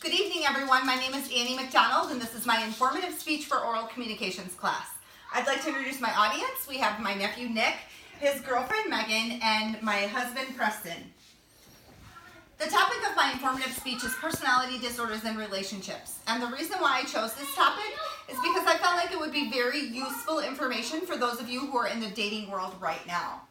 Good evening, everyone. My name is Annie McDonald, and this is my informative speech for oral communications class. I'd like to introduce my audience. We have my nephew, Nick, his girlfriend, Megan, and my husband, Preston. The topic of my informative speech is personality disorders and relationships. And the reason why I chose this topic is because I felt like it would be very useful information for those of you who are in the dating world right now.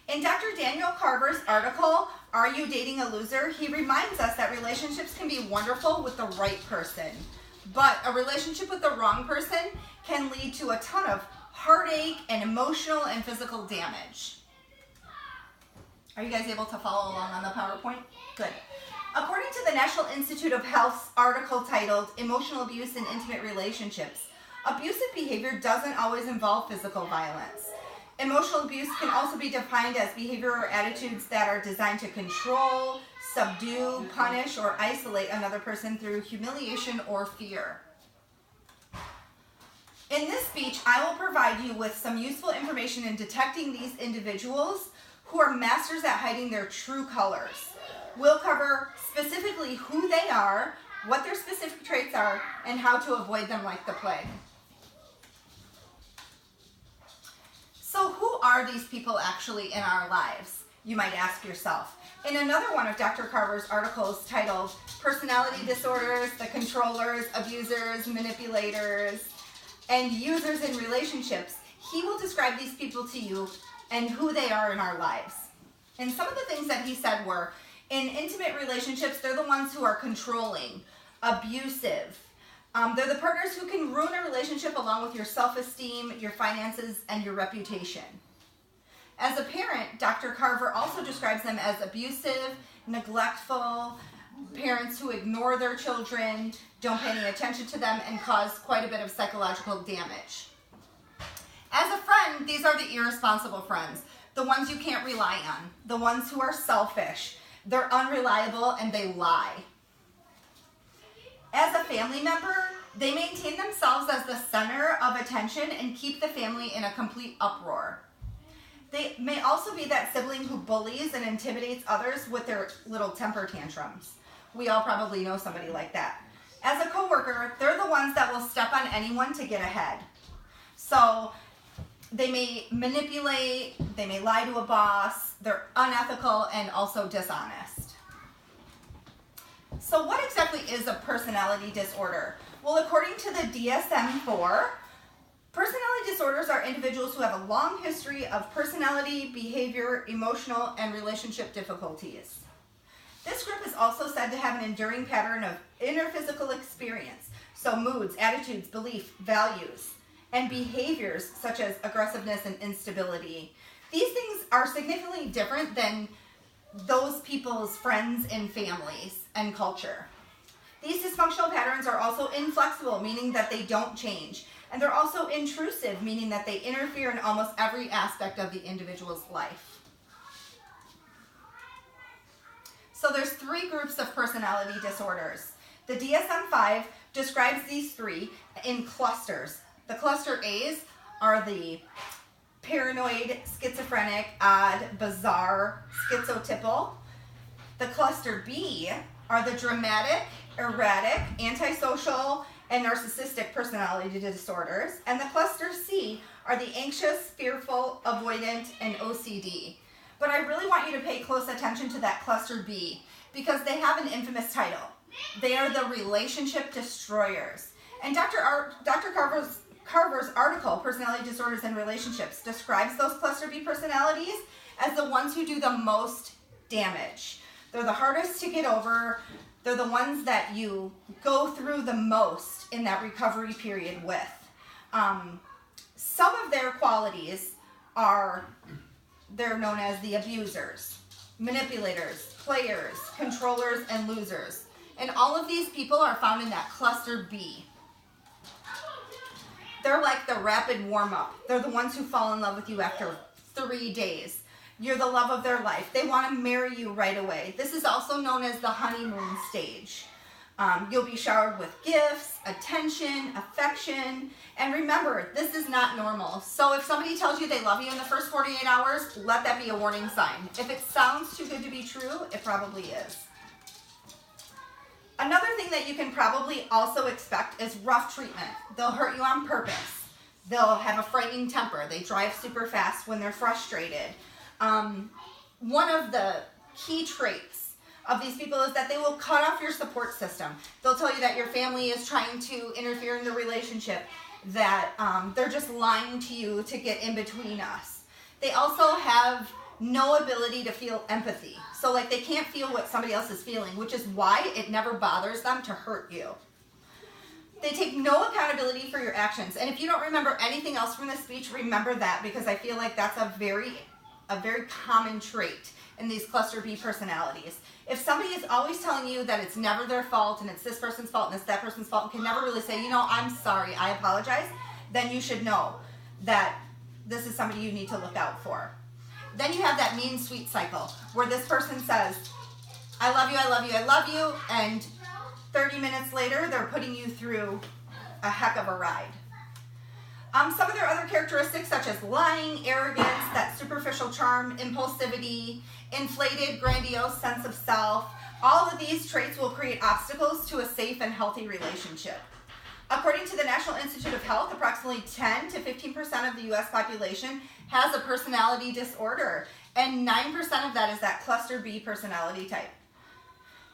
In Dr. Daniel Carver's article, Are You Dating a Loser?, he reminds us that relationships can be wonderful with the right person, but a relationship with the wrong person can lead to a ton of heartache and emotional and physical damage. Are you guys able to follow along on the PowerPoint? Good. According to the National Institute of Health's article titled Emotional Abuse in Intimate Relationships, abusive behavior doesn't always involve physical violence. Emotional abuse can also be defined as behavior or attitudes that are designed to control, subdue, punish, or isolate another person through humiliation or fear. In this speech, I will provide you with some useful information in detecting these individuals who are masters at hiding their true colors. We'll cover specifically who they are, what their specific traits are, and how to avoid them like the plague. So who are these people actually in our lives, you might ask yourself. In another one of Dr. Carver's articles titled Personality Disorders, the Controllers, Abusers, Manipulators, and Users in Relationships, he will describe these people to you and who they are in our lives. And some of the things that he said were, in intimate relationships, they're the ones who are controlling, abusive. They're the partners who can ruin a relationship along with your self-esteem, your finances, and your reputation. As a parent, Dr. Carver also describes them as abusive, neglectful, parents who ignore their children, don't pay any attention to them, and cause quite a bit of psychological damage. As a friend, these are the irresponsible friends, the ones you can't rely on, the ones who are selfish, they're unreliable, and they lie. As a family member, they maintain themselves as the center of attention and keep the family in a complete uproar. They may also be that sibling who bullies and intimidates others with their little temper tantrums. We all probably know somebody like that. As a coworker, they're the ones that will step on anyone to get ahead. So they may manipulate, they may lie to a boss, they're unethical and also dishonest. So what exactly is a personality disorder? Well, according to the DSM-4, personality disorders are individuals who have a long history of personality, behavior, emotional, and relationship difficulties. This group is also said to have an enduring pattern of inner physical experience, so moods, attitudes, beliefs, values, and behaviors such as aggressiveness and instability. These things are significantly different than those people's friends and families and culture. These dysfunctional patterns are also inflexible, meaning that they don't change. And they're also intrusive, meaning that they interfere in almost every aspect of the individual's life. So there's three groups of personality disorders. The DSM-5 describes these three in clusters. The cluster A's are the paranoid, schizophrenic, odd, bizarre, schizotypal. The cluster B are the dramatic, erratic, antisocial, and narcissistic personality disorders. And the cluster C are the anxious, fearful, avoidant, and OCD. But I really want you to pay close attention to that cluster B because they have an infamous title. They are the relationship destroyers. And Dr. Carver's article, Personality Disorders and Relationships, describes those cluster B personalities as the ones who do the most damage. They're the hardest to get over. They're the ones that you go through the most in that recovery period with. Some of their qualities are, they're known as the abusers, manipulators, players, controllers, and losers. And all of these people are found in that cluster B. They're like the rapid warm-up. They're the ones who fall in love with you after 3 days. You're the love of their life. They want to marry you right away. This is also known as the honeymoon stage. You'll be showered with gifts, attention, affection, and remember, this is not normal. So if somebody tells you they love you in the first 48 hours, let that be a warning sign. If it sounds too good to be true, it probably is. Another that you can probably also expect is rough treatment. They'll hurt you on purpose. They'll have a frightening temper. They drive super fast when they're frustrated. One of the key traits of these people is that they will cut off your support system. They'll tell you that your family is trying to interfere in the relationship, that they're just lying to you to get in between us. They also have no ability to feel empathy. So like they can't feel what somebody else is feeling, which is why it never bothers them to hurt you. They take no accountability for your actions. And if you don't remember anything else from this speech, remember that, because I feel like that's a very common trait in these cluster B personalities. If somebody is always telling you that it's never their fault and it's this person's fault and it's that person's fault and can never really say, you know, I'm sorry, I apologize, then you should know that this is somebody you need to look out for. Then you have that mean sweet cycle where this person says, I love you, I love you, I love you, and 30 minutes later they're putting you through a heck of a ride. Some of their other characteristics, such as lying, arrogance, that superficial charm, impulsivity, inflated, grandiose sense of self, all of these traits will create obstacles to a safe and healthy relationship. According to the National Institute of Health, approximately 10 to 15% of the U.S. population has a personality disorder, and 9% of that is that cluster B personality type.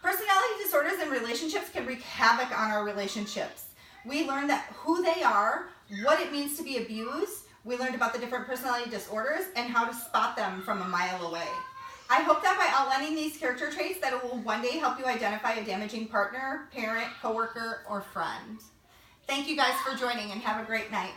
Personality disorders in relationships can wreak havoc on our relationships. We learned that who they are, what it means to be abused. We learned about the different personality disorders and how to spot them from a mile away. I hope that by outlining these character traits that it will one day help you identify a damaging partner, parent, coworker, or friend. Thank you guys for joining and have a great night.